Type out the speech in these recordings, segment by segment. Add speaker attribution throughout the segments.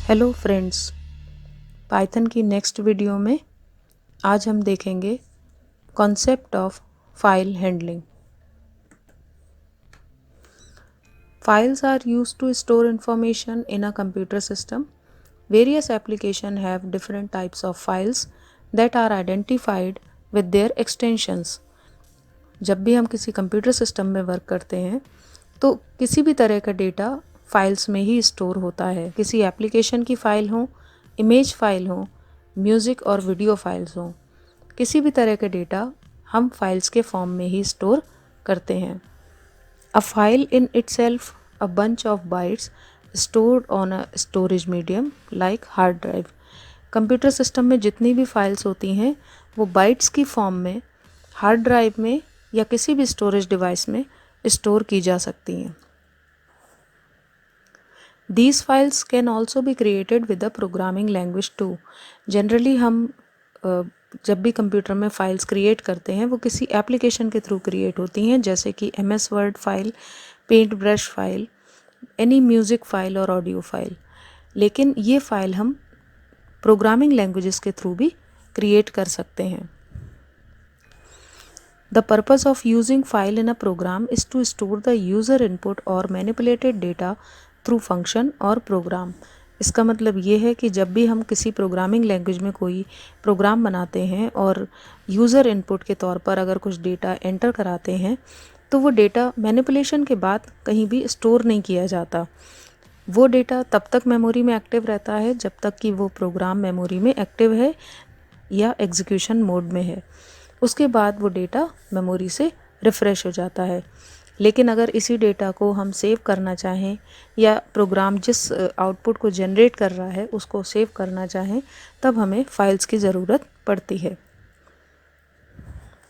Speaker 1: Hello friends, Python की next video में आज हम देखेंगे concept of file handling. Files are used to store information in a computer system. Various applications have different types of files that are identified with their extensions. जब भी हम किसी computer system में work करते हैं तो किसी भी तरह का डेटा फाइल्स में ही स्टोर होता है। किसी एप्लीकेशन की फ़ाइल हो, इमेज फ़ाइल हो, म्यूज़िक और वीडियो फाइल्स हो, किसी भी तरह का डेटा हम फाइल्स के फॉर्म में ही स्टोर करते हैं। A file in itself a bunch of bytes stored on a storage medium like hard drive. Computer system में जितनी भी फाइल्स होती हैं वो बाइट्स की फॉर्म में हार्ड ड्राइव में या किसी भी स्टोरेज डिवाइस में स्टोर की जा सकती हैं। These files can also be created with a programming language too. Generally हम जब भी कंप्यूटर में फाइल्स क्रिएट करते हैं वो किसी एप्लीकेशन के थ्रू क्रिएट होती हैं, जैसे कि MS Word file, paint brush file, any music file और ऑडियो फाइल। लेकिन ये फ़ाइल हम प्रोग्रामिंग लैंग्वेजेस के थ्रू भी क्रिएट कर सकते हैं। The purpose of using file in a program is to store the user input or manipulated data through function और program। इसका मतलब ये है कि जब भी हम किसी प्रोग्रामिंग लैंग्वेज में कोई प्रोग्राम बनाते हैं और यूज़र इनपुट के तौर पर अगर कुछ डेटा एंटर कराते हैं तो वो डेटा मैनिपुलेशन के बाद कहीं भी स्टोर नहीं किया जाता। वो डेटा तब तक मेमोरी में एक्टिव रहता है जब तक कि वो प्रोग्राम मेमोरी में एक्टिव है या एग्जीक्यूशन मोड में है। उसके बाद वो डेटा मेमोरी से रिफ़्रेश हो जाता है। लेकिन अगर इसी डेटा को हम सेव करना चाहें या प्रोग्राम जिस आउटपुट को जनरेट कर रहा है उसको सेव करना चाहें तब हमें फाइल्स की ज़रूरत पड़ती है।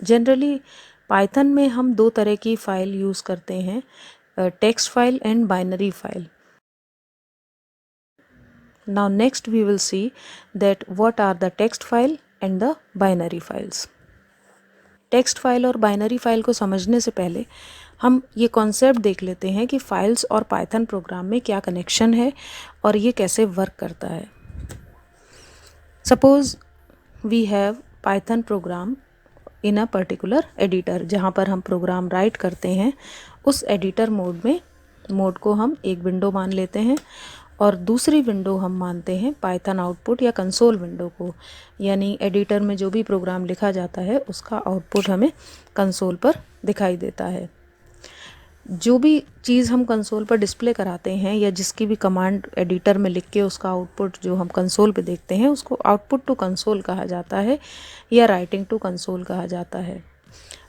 Speaker 1: जनरली पाइथन में हम दो तरह की फ़ाइल यूज़ करते हैं, text file and binary file. Now next we will see that what are the text file and the binary files. Text file और बाइनरी फाइल को समझने से पहले हम ये कॉन्सेप्ट देख लेते हैं कि फाइल्स और पाइथन प्रोग्राम में क्या कनेक्शन है और ये कैसे वर्क करता है। Suppose we have Python program in a particular editor, जहाँ पर हम प्रोग्राम राइट करते हैं उस एडिटर मोड को हम एक विंडो मान लेते हैं और दूसरी विंडो हम मानते हैं पाइथन आउटपुट या कंसोल विंडो को। यानी एडिटर में जो भी प्रोग्राम लिखा जाता है उसका आउटपुट हमें कंसोल पर दिखाई देता है। जो भी चीज़ हम कंसोल पर डिस्प्ले कराते हैं या जिसकी भी कमांड एडिटर में लिख के उसका आउटपुट जो हम कंसोल पे देखते हैं उसको आउटपुट टू कंसोल कहा जाता है या राइटिंग टू कंसोल कहा जाता है।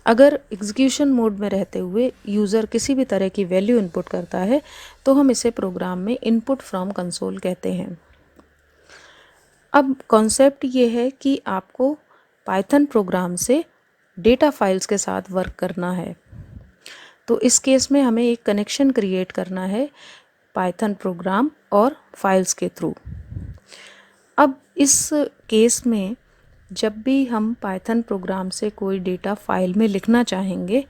Speaker 1: अगर एग्जीक्यूशन मोड में रहते हुए यूज़र किसी भी तरह की वैल्यू इनपुट करता है तो हम इसे प्रोग्राम में इनपुट फ्रॉम कंसोल कहते हैं। अब कॉन्सेप्ट ये है कि आपको पाइथन प्रोग्राम से डेटा फाइल्स के साथ वर्क करना है, तो इस केस में हमें एक कनेक्शन क्रिएट करना है पाइथन प्रोग्राम और फाइल्स के थ्रू। अब इस केस में जब भी हम पाइथन प्रोग्राम से कोई डेटा फाइल में लिखना चाहेंगे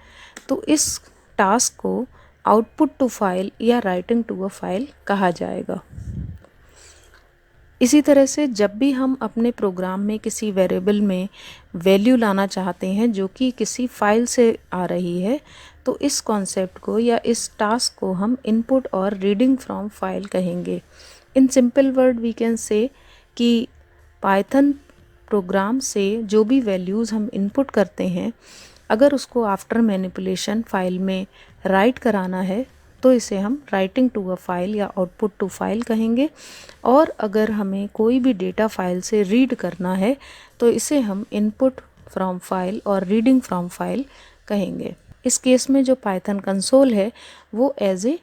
Speaker 1: तो इस टास्क को आउटपुट टू फाइल या राइटिंग टू अ फाइल कहा जाएगा। इसी तरह से जब भी हम अपने प्रोग्राम में किसी वेरिएबल में वैल्यू लाना चाहते हैं जो कि किसी फाइल से आ रही है तो इस कॉन्सेप्ट को या इस टास्क को हम इनपुट और रीडिंग फ्रॉम फाइल कहेंगे। In simple word we can say कि पाइथन प्रोग्राम से जो भी वैल्यूज़ हम इनपुट करते हैं अगर उसको आफ्टर मैनिपुलेशन फाइल में राइट कराना है तो इसे हम राइटिंग टू अ फाइल या आउटपुट टू फाइल कहेंगे, और अगर हमें कोई भी डेटा फाइल से रीड करना है तो इसे हम इनपुट फ्रॉम फाइल और रीडिंग फ्रॉम फाइल कहेंगे। इस केस में जो पाइथन कंसोल है वो एज ए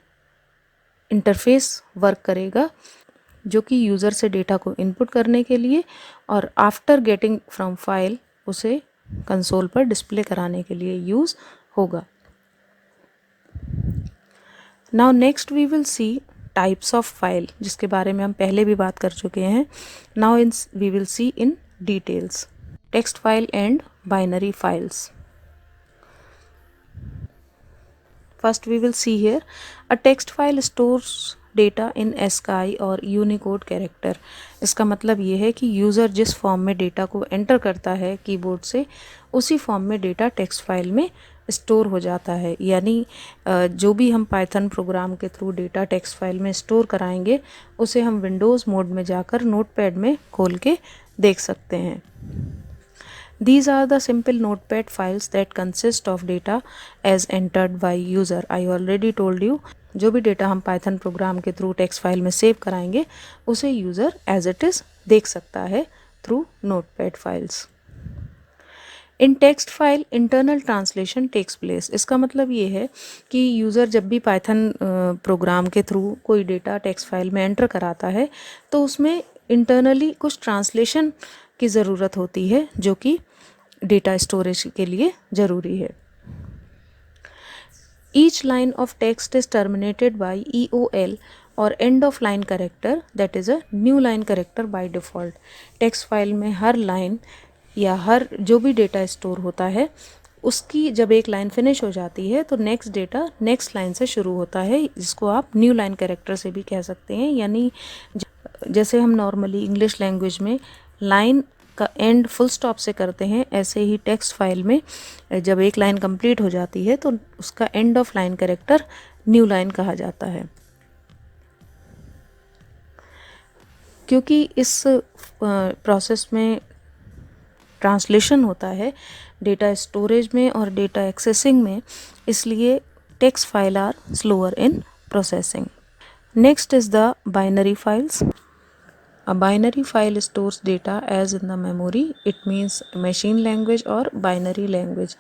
Speaker 1: इंटरफेस वर्क करेगा जो कि यूज़र से डेटा को इनपुट करने के लिए और आफ्टर गेटिंग फ्रॉम फाइल उसे कंसोल पर डिस्प्ले कराने के लिए यूज़ होगा। Now next we will see types of file, जिसके बारे में हम पहले भी बात कर चुके हैं। Now we will see in details text file and binary files. First we will see here a text file stores data in ASCII और यूनिकोड कैरेक्टर। इसका मतलब ये है कि यूज़र जिस फॉर्म में डेटा को एंटर करता है कीबोर्ड से, उसी फॉर्म में डेटा टेक्स्ट फाइल में स्टोर हो जाता है। यानी जो भी हम पाइथन प्रोग्राम के थ्रू डेटा टेक्स्ट फाइल में स्टोर कराएंगे, उसे हम विंडोज़ मोड में जाकर नोटपैड में खोल के देख सकते हैं। These are the simple notepad files that consist of data as entered by user. I already told you, जो भी डेटा हम पाइथन प्रोग्राम के थ्रू टेक्स्ट फाइल में सेव कराएंगे, उसे यूज़र एज इट इज़ देख सकता है through notepad files. In text file internal translation takes place. इसका मतलब ये है कि यूज़र जब भी पाइथन प्रोग्राम के थ्रू कोई डेटा टेक्स्ट फाइल में एंटर कराता है, तो उसमें इंटरनली कुछ ट्रांसलेशन की ज़रूरत होती है, जो कि डेटा स्टोरेज के लिए ज़रूरी है। Each line of text is terminated bye EOL और and of line character, that is a new line character by default. Text file में हर लाइन या हर जो भी डेटा स्टोर होता है, उसकी जब एक लाइन फिनिश हो जाती है तो नेक्स्ट डेटा नेक्स्ट लाइन से शुरू होता है, जिसको आप न्यू लाइन कैरेक्टर से भी कह सकते हैं। यानी जैसे हम नॉर्मली इंग्लिश लैंग्वेज में लाइन का एंड फुल स्टॉप से करते हैं, ऐसे ही टेक्स्ट फाइल में जब एक लाइन कंप्लीट हो जाती है तो उसका and of line character new line कहा जाता है। क्योंकि इस प्रोसेस में ट्रांसलेशन होता है डेटा स्टोरेज में और डेटा एक्सेसिंग में, इसलिए text file are slower in processing. Next is the binary files. A binary file stores data as in the memory. It means machine language और binary language.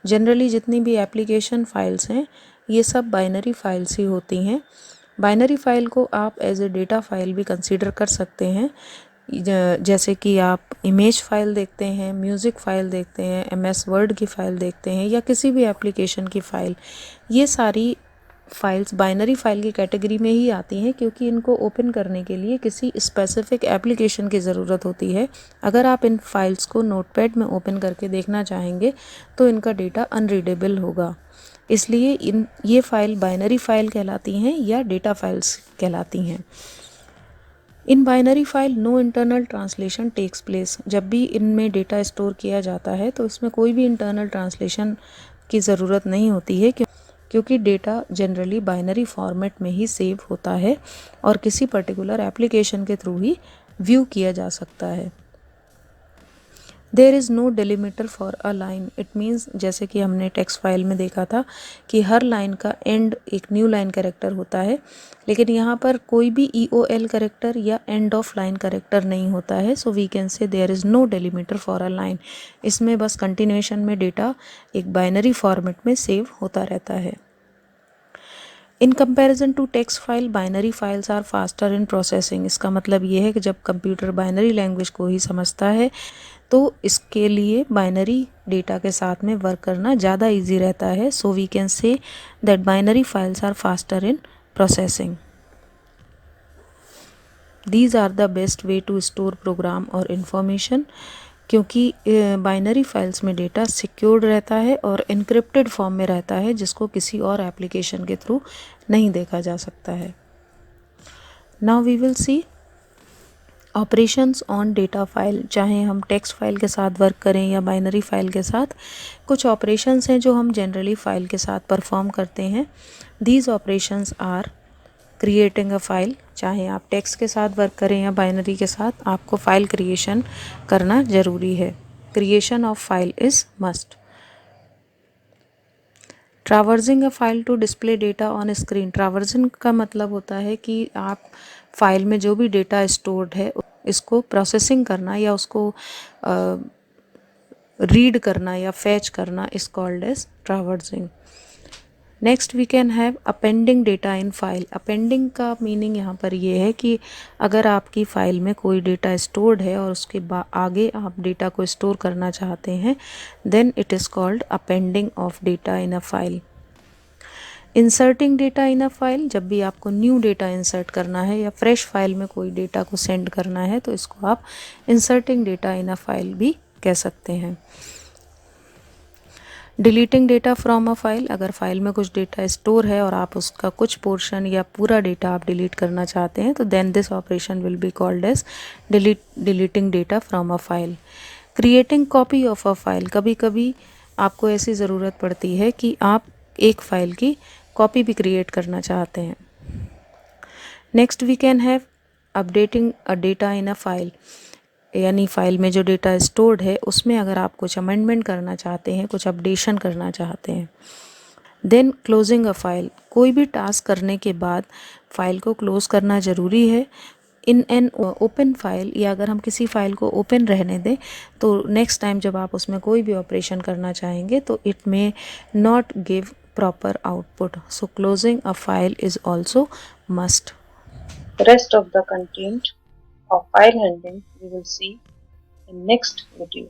Speaker 1: जनरली जितनी भी application files हैं, ये सब binary files ही होती हैं। Binary file को आप एज ए डेटा फाइल भी कंसीडर कर सकते हैं। जैसे कि आप इमेज फाइल देखते हैं, म्यूज़िक फाइल देखते हैं, MS वर्ड की फ़ाइल देखते हैं, या किसी भी एप्लीकेशन की फ़ाइल, ये सारी फाइल्स बाइनरी फाइल की कैटेगरी में ही आती हैं, क्योंकि इनको ओपन करने के लिए किसी स्पेसिफिक एप्लीकेशन की ज़रूरत होती है। अगर आप इन फाइल्स को नोटपैड में ओपन करके देखना चाहेंगे तो इनका डेटा अनरीडेबल होगा, इसलिए ये फाइल बाइनरी फाइल कहलाती हैं या डेटा फाइल्स कहलाती हैं। In binary file no internal translation takes place. जब भी इनमें डेटा स्टोर किया जाता है तो इसमें कोई भी इंटरनल ट्रांसलेशन की ज़रूरत नहीं होती है, क्योंकि डेटा जनरली बाइनरी फॉर्मेट में ही सेव होता है और किसी पर्टिकुलर एप्लीकेशन के थ्रू ही व्यू किया जा सकता है। There is no delimiter for a line. It means, जैसे कि हमने टेक्स्ट फाइल में देखा था कि हर लाइन का एंड एक न्यू लाइन कैरेक्टर होता है, लेकिन यहाँ पर कोई भी EOL कैरेक्टर या एंड ऑफ लाइन कैरेक्टर नहीं होता है। So we can say there is no delimiter for a line. इसमें बस कंटिन्यूएशन में डेटा एक बाइनरी फॉर्मेट में सेव होता रहता है। In comparison to text file, binary files are faster in processing. इसका मतलब ये है कि जब कंप्यूटर बाइनरी लैंग्वेज को ही समझता है तो इसके लिए बाइनरी डेटा के साथ में वर्क करना ज़्यादा इजी रहता है। So we can say that binary files are faster in processing. These are the best way to store program और इंफॉर्मेशन, क्योंकि बाइनरी फाइल्स में डेटा सिक्योर्ड रहता है और इनक्रिप्टेड फॉर्म में रहता है, जिसको किसी और एप्लीकेशन के थ्रू नहीं देखा जा सकता है। Now we will see operations on data file. चाहे हम टेक्स्ट फाइल के साथ वर्क करें या बाइनरी फाइल के साथ, कुछ ऑपरेशंस हैं जो हम जनरली फाइल के साथ परफॉर्म करते हैं। These operations are creating a file. चाहे आप टेक्स्ट के साथ वर्क करें या बाइनरी के साथ, आपको फाइल क्रिएशन करना ज़रूरी है। Creation of file is must. Traversing a file to display data on screen. Traversing का मतलब होता है कि आप फाइल में जो भी डेटा स्टोर्ड है इसको प्रोसेसिंग करना या उसको रीड करना या फैच करना is called as traversing. Next we can have appending data in file. Appending का मीनिंग यहाँ पर ये है कि अगर आपकी फ़ाइल में कोई डेटा स्टोर्ड है और उसके आगे आप डेटा को स्टोर करना चाहते हैं, then it is called appending of data in a file. Inserting data in a file, जब भी आपको न्यू डेटा इंसर्ट करना है या फ्रेश फाइल में कोई डेटा को सेंड करना है तो इसको आप inserting data in a file भी कह सकते हैं। Deleting data from a file, अगर फाइल में कुछ डेटा स्टोर है और आप उसका कुछ पोर्शन या पूरा डेटा आप डिलीट करना चाहते हैं तो then this operation will be called as deleting data from a file. Creating copy of a file, कभी कभी आपको ऐसी ज़रूरत पड़ती है कि आप एक फ़ाइल की कॉपी भी क्रिएट करना चाहते हैं। Next we can have updating a data in a file, यानी फाइल में जो डेटा स्टोर्ड है उसमें अगर आप कुछ अमेंडमेंट करना चाहते हैं, कुछ अपडेशन करना चाहते हैं। देन क्लोजिंग अ फाइल, कोई भी टास्क करने के बाद फाइल को क्लोज करना ज़रूरी है। इन एन ओपन फाइल, या अगर हम किसी फाइल को ओपन रहने दें तो नेक्स्ट टाइम जब आप उसमें कोई भी ऑपरेशन करना चाहेंगे तो it may not give proper output, so closing a file is also must.
Speaker 2: Rest of the content of file handling we will see in next video.